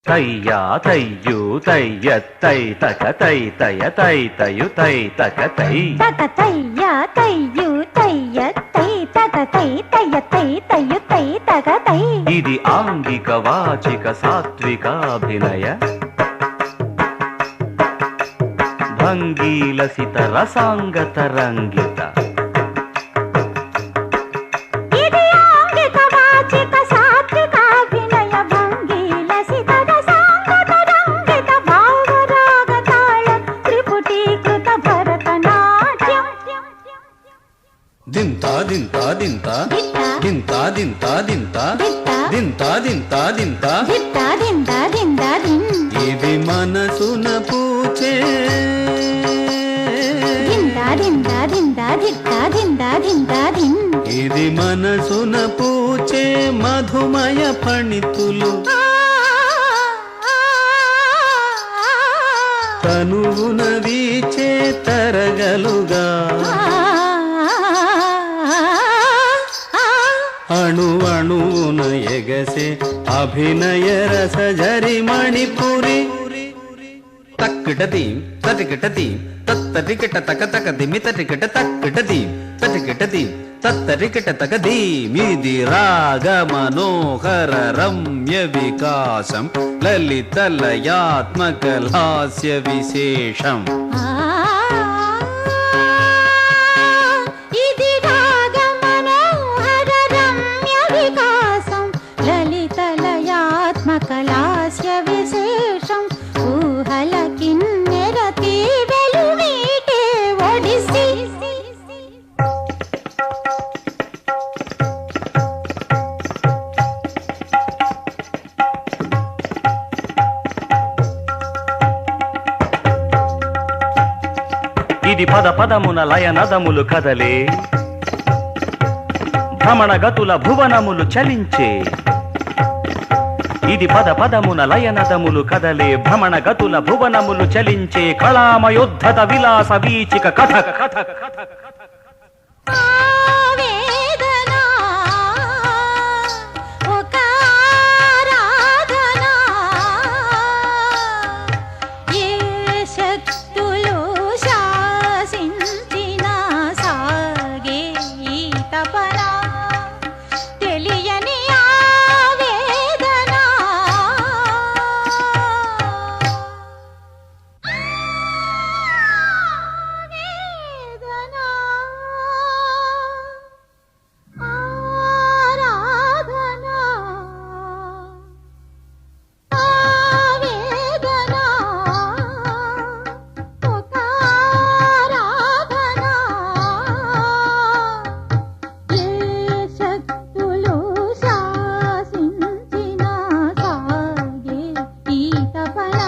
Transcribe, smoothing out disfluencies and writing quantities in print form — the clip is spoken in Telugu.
తయ్యా తయ్యు తయ్య తై తక తై తయ తై తయు తై తక తై తక తయ్యా తయ్యు తయ్య తై తక తై తయ తై తయు తై తక తై. ఇది ఆంగిక వాచిక సాత్వికాభినయ భంగీలసిత రసాంగత రంగిత. ఇది ఆంగిక వాచిక సాత్వికాభినయ భంగీలసిత రసాంగత రంగిత భావరాగ తాళ త్రిపుటీకృత భరతనాట్యం. దింతా దింతా దింతా దింతా దింతా దింతా దింతా దింతా దింతా దిత్తా దిందా దిందా దిన్. ఇది మనసున పూచే దిందా దిందా దిందా దిత్తా దిందా దిందా దిన్. ఇది మనసున పూచే మధుమయ ఫణితులు తనువున వీచే తరగలుగా అణు అణువున ఎగసే అభినయ రసజరి మణిపురి. తక్కిటది తటికిటది తత్తరికిట తక తక దిమితటికిట తక్కిటది తటికిటది తత్తరికిట తక ధీమిది రాగ మనోహర రమ్య వికాసం లలిత లయాత్మక లాస్య విశేషం. ఇది రాగ మనోహర రమ్య వికాసం లలిత లయాత్మక లాస్య విశేషం. ఊహల కిన్నెరతి వెలువీటే ఒడిసి. ఇది పద పదమున లయనదములు కదలే భ్రమణ గతుల భువనములు చలించే. ఇది పద పదమున లయనదములు కదలే భ్రమణ గతుల భువనములు చలించే కళామయోద్ధత విలాస వీచిక కథక కథక కథక కథక. ఆవేదన ఒక ఆరాధన ఏ శక్తులు శాసించిన సాగే ఈ తపన తెలియని ఆవేదన. తపన